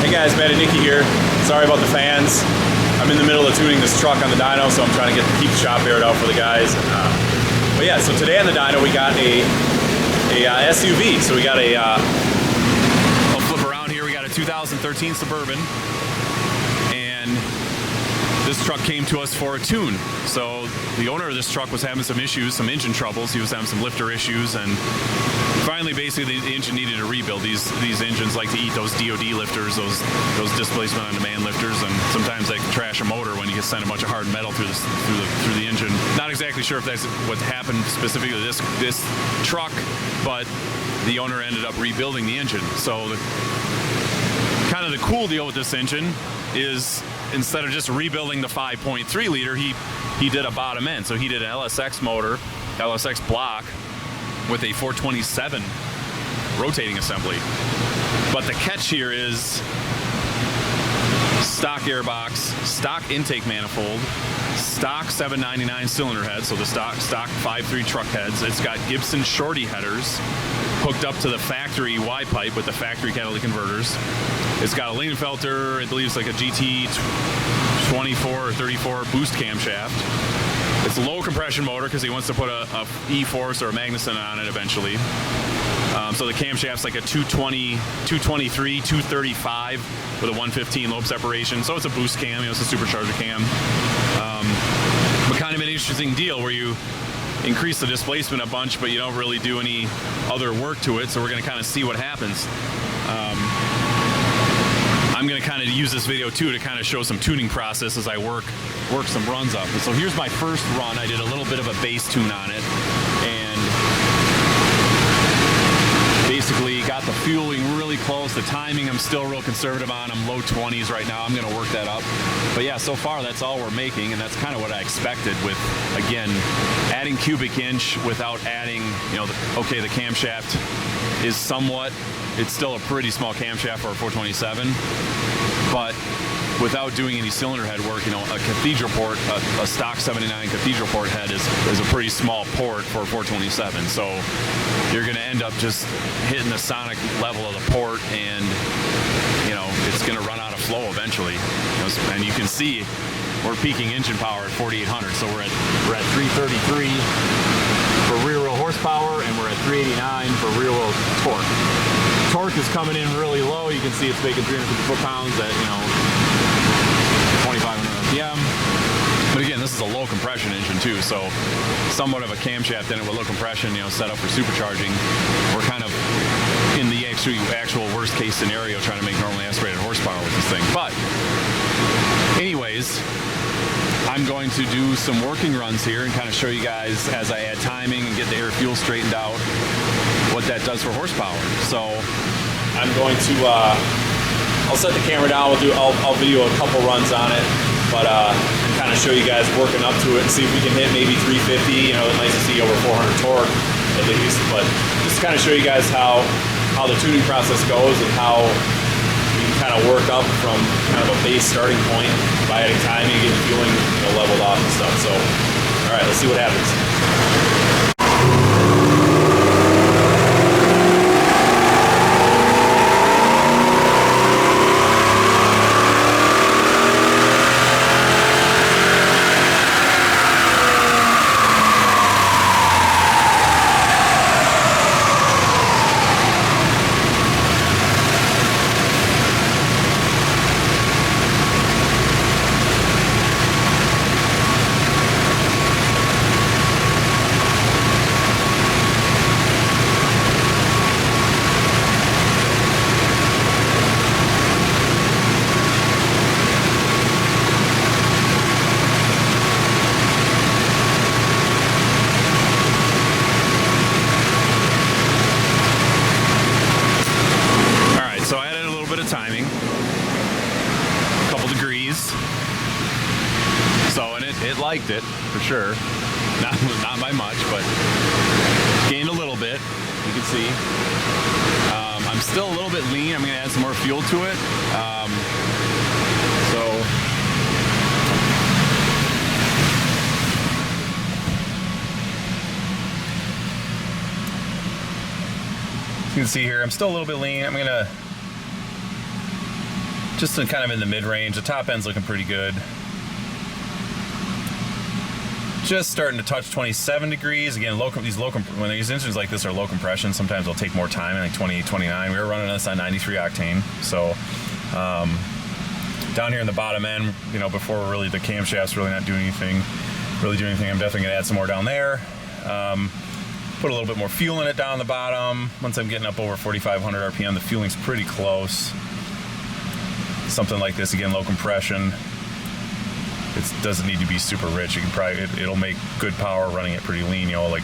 Hey guys, Matt and Nikki here. Sorry about the fans. I'm in the middle of tuning this truck on the dyno, so I'm trying to keep the shop aired out for the guys. But yeah, so today on the dyno we got a SUV. So we got I'll flip around here. We got a 2013 Suburban, and this truck came to us for a tune. So the owner of this truck was having some issues, some engine troubles. He was having some lifter issues, and finally, basically, the engine needed a rebuild. These engines like to eat those DOD lifters, those displacement on demand lifters, and sometimes they can trash a motor when you can send a bunch of hard metal through the engine. Not exactly sure if that's what happened specifically to this truck, but the owner ended up rebuilding the engine. So kind of the cool deal with this engine is instead of just rebuilding the 5.3 liter, he did a bottom end. So he did an LSX motor, LSX block, with a 427 rotating assembly. But the catch here is stock airbox, stock intake manifold, stock 799 cylinder head, so the stock 5.3 truck heads. It's got Gibson shorty headers hooked up to the factory Y pipe with the factory catalytic converters. It's got a Lingenfelter, I believe it's like a GT 24 or 34 boost camshaft. It's a low compression motor because he wants to put a E-Force or a Magnuson on it eventually. So the camshaft's like a 220, 223, 235 with a 115 lobe separation. So it's a boost cam, it's a supercharger cam. But kind of an interesting deal where you increase the displacement a bunch, but you don't really do any other work to it. So we're going to kind of see what happens. I'm going to kind of use this video too to kind of show some tuning process as I work some runs up. And so here's my first run. I did a little bit of a bass tune on it, and basically got the fueling really close. The timing I'm still real conservative on. I'm low 20s right now. I'm going to work that up. But yeah, so far that's all we're making, and that's kind of what I expected with, again, adding cubic inch without adding, the camshaft is somewhat, it's still a pretty small camshaft for a 427, but without doing any cylinder head work, a cathedral port, a stock 79 cathedral port head is a pretty small port for a 427. So you're going to end up just hitting the sonic level of the port, and it's going to run out of flow eventually. And you can see we're peaking engine power at 4,800. So we're at 333 for rear wheel horsepower, and we're at 389 for rear wheel torque. Torque is coming in really low. You can see it's making 350 foot-pounds at 2,500 RPM. But again, this is a low compression engine too, so somewhat of a camshaft in it with low compression, set up for supercharging. We're kind of in the actual worst case scenario trying to make normally aspirated horsepower with this thing. But anyways, I'm going to do some working runs here and kind of show you guys as I add timing and get the air fuel straightened out what that does for horsepower. So I'm going to I'll set the camera down. I'll video a couple runs on it, but kind of show you guys working up to it and see if we can hit maybe 350. It's nice to see over 400 torque at least, but just to kind of show you guys how the tuning process goes and how you can kind of work up from kind of a base starting point by adding timing and getting the fueling leveled off and stuff. So all right, let's see what happens. Timing, a couple degrees, so and it liked it for sure, not by much, but gained a little bit. You can see I'm still a little bit lean. I'm going to add some more fuel to it. You can see here, I'm still a little bit lean. I'm gonna just kind of in the mid-range. The top end's looking pretty good. Just starting to touch 27 degrees. Again, when these engines like this are low compression, sometimes they'll take more time, like 28, 29. We were running this on 93 octane. So down here in the bottom end, you know, before really the camshaft's really not doing anything, I'm definitely gonna add some more down there. Put a little bit more fuel in it down the bottom. Once I'm getting up over 4,500 RPM, the fueling's pretty close. Something like this, again, low compression. It doesn't need to be super rich. You can probably, it'll make good power running it pretty lean, you know, like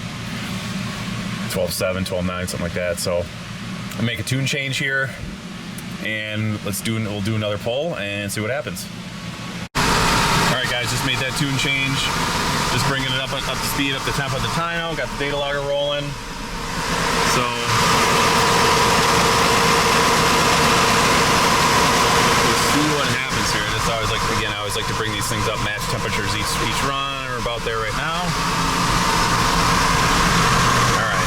12.7, 12.9, something like that. So I'll make a tune change here, and we'll do another pull and see what happens. All right, guys, just made that tune change. Just bringing it up to speed, up the temp of the dyno. Got the data logger rolling. So we'll see what happens here. That's always like, again, I always like to bring these things up, match temperatures each run. We're about there right now. All right.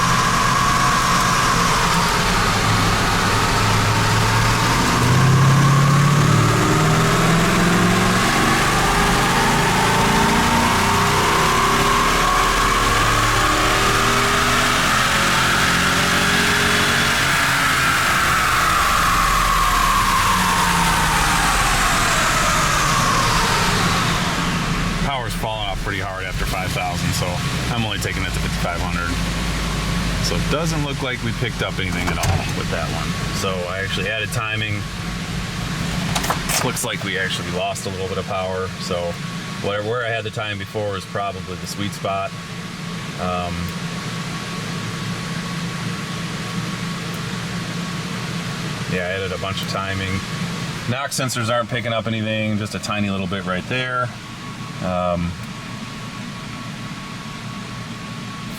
Pretty hard after 5,000, so I'm only taking it to 5,500. So it doesn't look like we picked up anything at all with that one. So I actually added timing. Looks like we actually lost a little bit of power. So where I had the time before is probably the sweet spot. Yeah, I added a bunch of timing. Knock sensors aren't picking up anything, just a tiny little bit right there.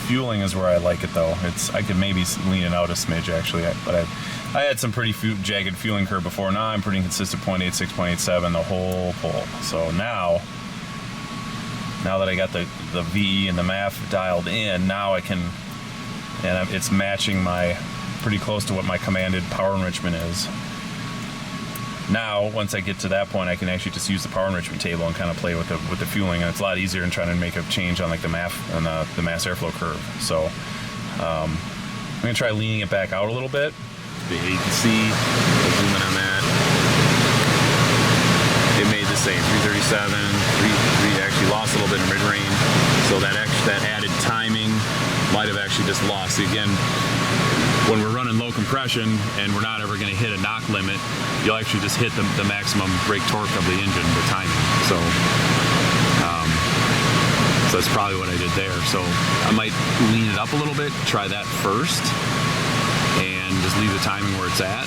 Fueling is where I like it though. I could maybe lean it out a smidge actually, but I had some pretty jagged fueling curve before. Now I'm pretty consistent 0.86, 0.87 the whole pull. So now that I got the VE and the MAF dialed in, now I can, and it's matching pretty close to what my commanded power enrichment is. Now, once I get to that point, I can actually just use the power enrichment table and kind of play with the fueling, and it's a lot easier than trying to make a change on like the MAF and the mass airflow curve. So I'm gonna try leaning it back out a little bit. You can see, I'll zoom in on that. It made the same 337. We actually lost a little bit in mid-range, so that added timing might have actually just lost. Again, when we're running low compression and we're not ever going to hit a knock limit, you'll actually just hit the maximum brake torque of the engine with timing. So that's probably what I did there. So I might lean it up a little bit, try that first, and just leave the timing where it's at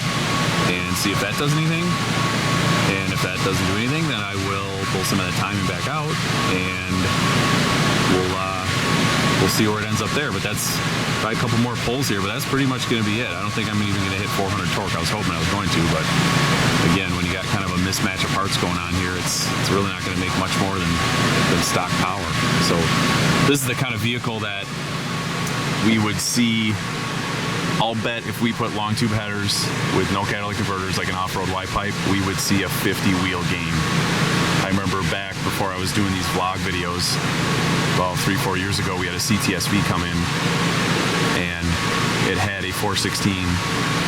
and see if that does anything. And if that doesn't do anything, then I will pull some of that timing back out, and we'll see where it ends up there. But that's probably a couple more pulls here, but that's pretty much going to be it. I don't think I'm even going to hit 400 torque. I was hoping I was going to, but again, when you got kind of a mismatch of parts going on here, it's really not going to make much more than stock power. So this is the kind of vehicle that we would see. I'll bet if we put long tube headers with no catalytic converters, like an off-road Y-pipe, we would see a 50 wheel gain. I remember back before I was doing these vlog videos, about 3-4 years ago, we had a CTSV come in, and it had a 416,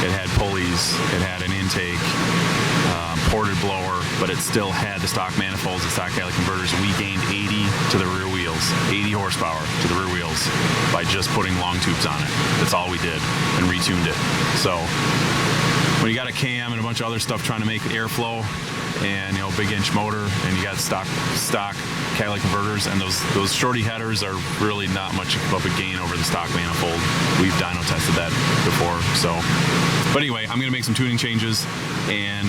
it had pulleys, it had an intake, ported blower, but it still had the stock manifolds and stock catalytic converters, and we gained 80 to the rear wheels, 80 horsepower to the rear wheels by just putting long tubes on it. That's all we did, and retuned it. So when you got a cam and a bunch of other stuff trying to make airflow, and you know, big inch motor, and you got stock catalytic converters, and those shorty headers are really not much of a gain over the stock manifold. We've dyno tested that before. So, but anyway, I'm gonna make some tuning changes, and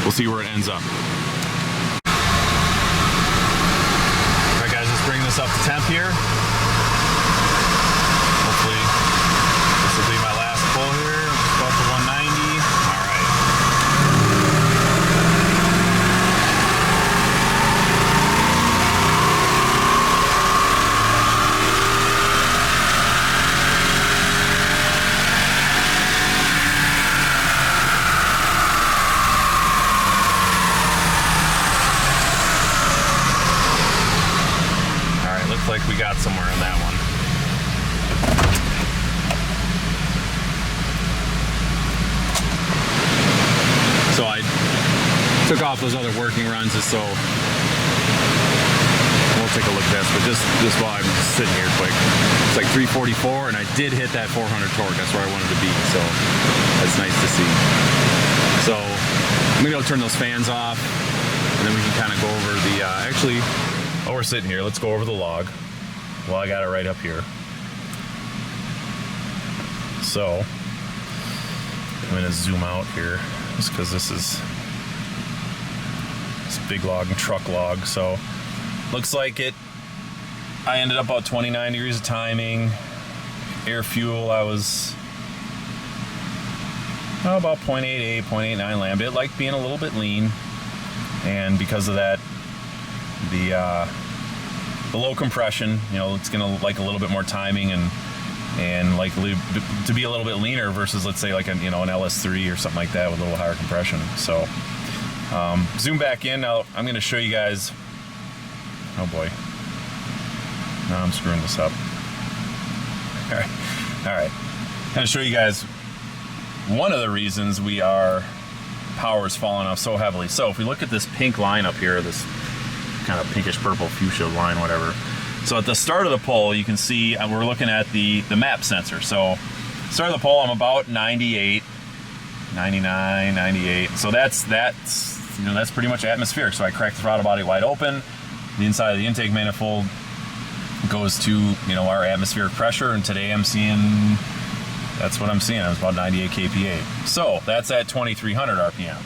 we'll see where it ends up. All right, guys, let's bring this up to temp here. Hopefully, this will be my last pull here. About to 190. All right. took off those other working runs just so we'll take a look at this, but just while I'm just sitting here quick. It's like 344, and I did hit that 400 torque. That's where I wanted to be, so that's nice to see. So I'm gonna go turn those fans off, and then we can kind of go over the, actually, while we're sitting here, let's go over the log. Well, I got it right up here. So I'm gonna zoom out here just because this is big log and truck log. So looks like I ended up about 29 degrees of timing. Air fuel, I was about 0.88, 0.89 lambda. It liked being a little bit lean, and because of that, the low compression, you know, it's gonna like a little bit more timing and like to be a little bit leaner versus, let's say, like an LS3 or something like that with a little higher compression. So zoom back in. Now I'm going to show you guys. Oh boy, now I'm screwing this up. All right. I'm going to show you guys one of the reasons power's falling off so heavily. So if we look at this pink line up here, this kind of pinkish purple fuchsia line, whatever. So at the start of the pull, you can see we're looking at the map sensor. So start of the pull, I'm about 98, 99, 98. So that's pretty much atmospheric. So I cracked the throttle body wide open. The inside of the intake manifold goes to our atmospheric pressure, and today that's what I'm seeing. I was about 98 kPa. So that's at 2,300 RPM.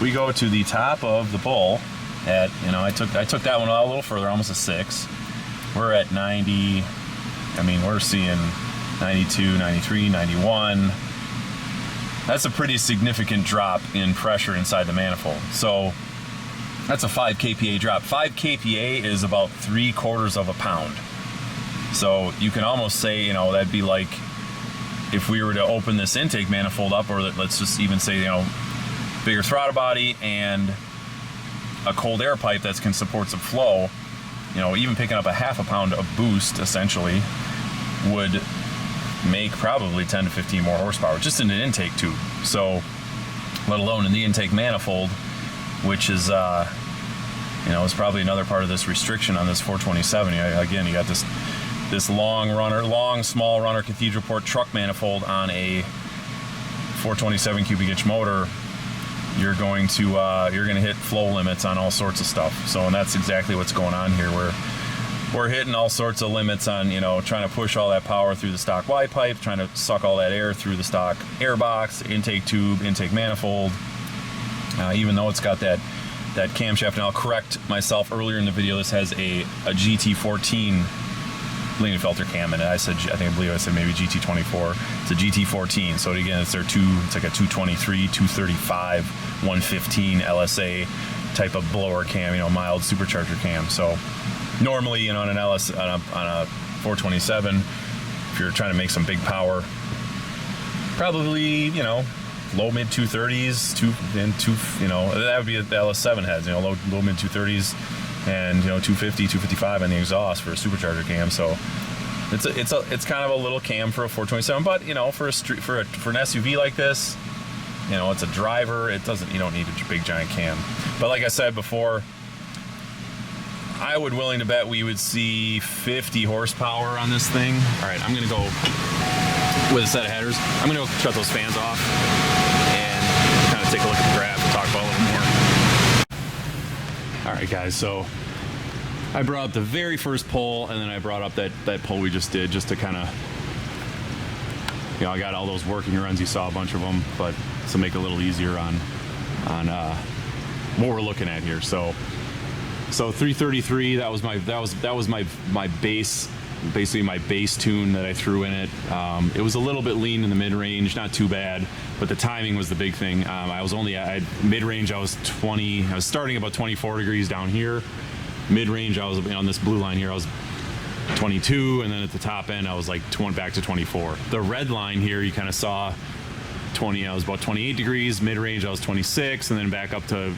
We go to the top of the pull at, I took that one out a little further, almost a 6. We're at 90. I mean, we're seeing 92, 93, 91. That's a pretty significant drop in pressure inside the manifold. So that's a 5 kPa drop. 5 kPa is about 3/4 of a pound. So you can almost say, that'd be like if we were to open this intake manifold up, or let's just even say, bigger throttle body and a cold air pipe that can support some flow, even picking up a half a pound of boost essentially would make probably 10 to 15 more horsepower just in an intake tube. So let alone in the intake manifold, which is is probably another part of this restriction on this 427. Again, you got this small runner cathedral port truck manifold on a 427 cubic inch motor. You're going to hit flow limits on all sorts of stuff. So, and that's exactly what's going on here. We're hitting all sorts of limits on, trying to push all that power through the stock Y pipe, trying to suck all that air through the stock air box, intake tube, intake manifold. Even though it's got that camshaft, and I'll correct myself earlier in the video, this has a GT14 Linienfelter cam, and I believe I said maybe GT24. It's a GT14. So again, it's like a 223, 235, 115 LSA type of blower cam, mild supercharger cam. So normally, on a 427, if you're trying to make some big power, probably, low mid 230s, that would be the LS7 heads, low mid 230s, and 250, 255 on the exhaust for a supercharger cam. So it's kind of a little cam for a 427, but for an SUV like this, it's a driver. You don't need a big giant cam. But like I said before, I would willing to bet we would see 50 horsepower on this thing. All right, I'm gonna go with a set of headers. I'm gonna go shut those fans off and kind of take a look at the graph and talk about it a little more. All right, guys, so I brought up the very first pull, and then I brought up that pull we just did, just to kind of, I got all those working runs. You saw a bunch of them, but to make it a little easier on what we're looking at here. So 333. That was my base, basically my base tune that I threw in it. It was a little bit lean in the mid range, not too bad, but the timing was the big thing. Mid range, I was starting about 24 degrees down here. Mid range, I was on this blue line here, I was 22, and then at the top end, I was like back to 24. The red line here, you kind of saw 20. I was about 28 degrees. Mid range, I was 26, and then back up to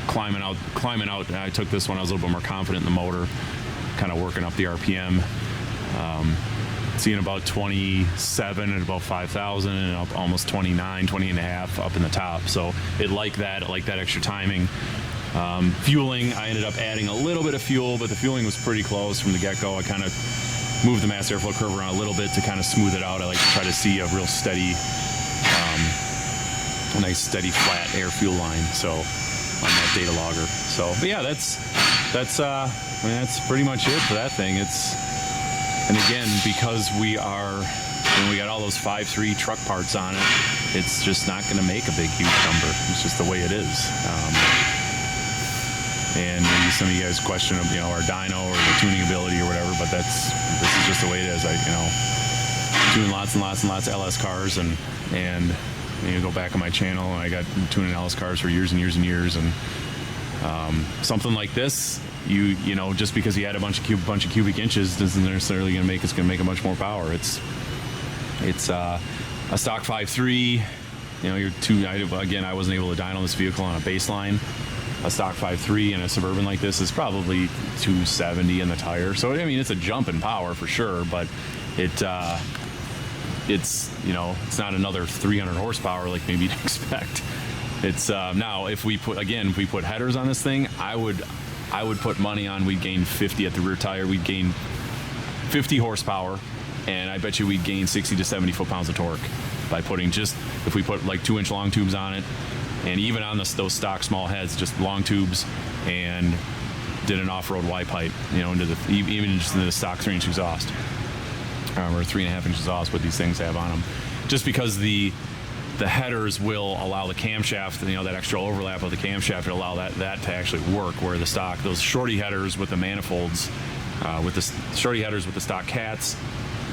climbing out. I took this one, I was a little bit more confident in the motor, kind of working up the RPM. seeing about 27 at about 5,000 and up almost 29, 20 and a half up in the top. So it liked that extra timing. Fueling, I ended up adding a little bit of fuel, but the fueling was pretty close from the get-go. I kind of moved the mass airflow curve around a little bit to kind of smooth it out. I like to try to see a real steady, a nice steady flat air fuel line. So on that data logger. So, but yeah, that's I mean, that's pretty much it for that thing. And again, because we got all those 5.3 truck parts on it, it's just not going to make a big, huge number. It's just the way it is. And maybe some of you guys question, our dyno or the tuning ability or whatever, but this is just the way it is. Tune lots and lots and lots of LS cars, and you go back on my channel, and I got tuning LS cars for years and years and years, and something like this, just because you add a bunch of cubic inches doesn't necessarily going to make it much more power. It's a stock 5.3. Again, I wasn't able to dyno this vehicle on a baseline. A stock 5.3 in a Suburban like this is probably 270 in the tire. So I mean, it's a jump in power for sure, but it's not another 300 horsepower like maybe you'd expect. It's now if we put headers on this thing, I would put money on we'd gain 50 at the rear tire. We'd gain 50 horsepower, and I bet you we'd gain 60 to 70 foot-pounds of torque by if we put like 2-inch long tubes on it. And even on those stock small heads, just long tubes, and did an off-road Y pipe, into the stock 3-inch exhaust, or 3.5 inch exhaust. What these things have on them, just because the headers will allow the camshaft, that extra overlap of the camshaft, to allow that to actually work. Where the stock, those shorty headers with the manifolds, with the stock cats,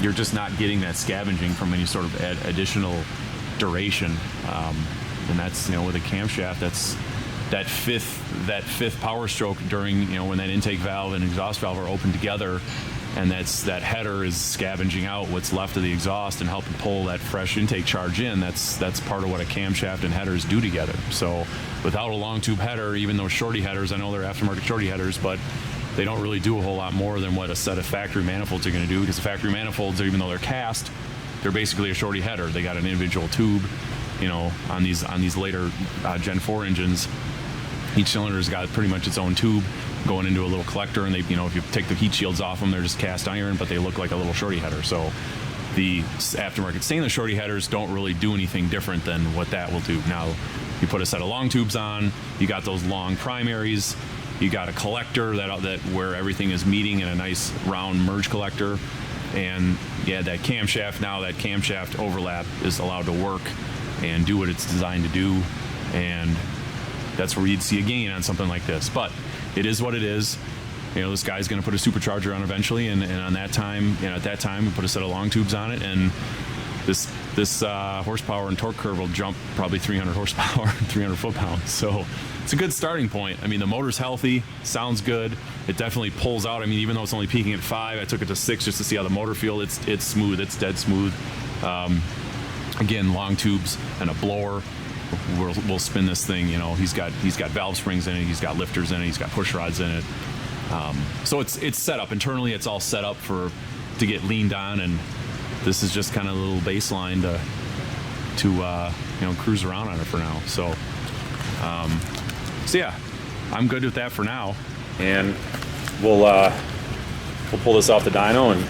you're just not getting that scavenging from any sort of additional duration. And that's, with a camshaft, that's that fifth power stroke during, when that intake valve and exhaust valve are open together, and that header is scavenging out what's left of the exhaust and helping pull that fresh intake charge in. That's part of what a camshaft and headers do together. So without a long tube header, even those shorty headers, I know they're aftermarket shorty headers, but they don't really do a whole lot more than what a set of factory manifolds are going to do, because the factory manifolds, even though they're cast, they're basically a shorty header. They got an individual tube. On these later Gen 4 engines, each cylinder's got pretty much its own tube going into a little collector, and they, if you take the heat shields off them, they're just cast iron, but they look like a little shorty header. So the aftermarket stainless shorty headers don't really do anything different than what that will do. Now, you put a set of long tubes on, you got those long primaries, you got a collector that where everything is meeting in a nice round merge collector, and yeah, that camshaft overlap is allowed to work and do what it's designed to do, and that's where you'd see a gain on something like this. But it is what it is. This guy's going to put a supercharger on eventually, and on that time, at that time, we put a set of long tubes on it, and this horsepower and torque curve will jump probably 300 horsepower, 300 foot-pounds. So it's a good starting point. I mean, the motor's healthy, sounds good. It definitely pulls out. I mean, even though it's only peaking at 5, I took it to 6 just to see how the motor feels. It's smooth. It's dead smooth. Again, long tubes and a blower will spin this thing. He's got valve springs in it. He's got lifters in it. He's got push rods in it. So it's set up internally. It's all set up to get leaned on, and this is just kind of a little baseline to cruise around on it for now. So yeah, I'm good with that for now, and we'll pull this off the dyno and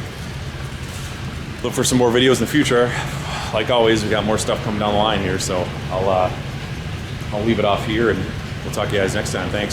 look for some more videos in the future. Like always, we got more stuff coming down the line here, so I'll leave it off here, and we'll talk to you guys next time. Thanks.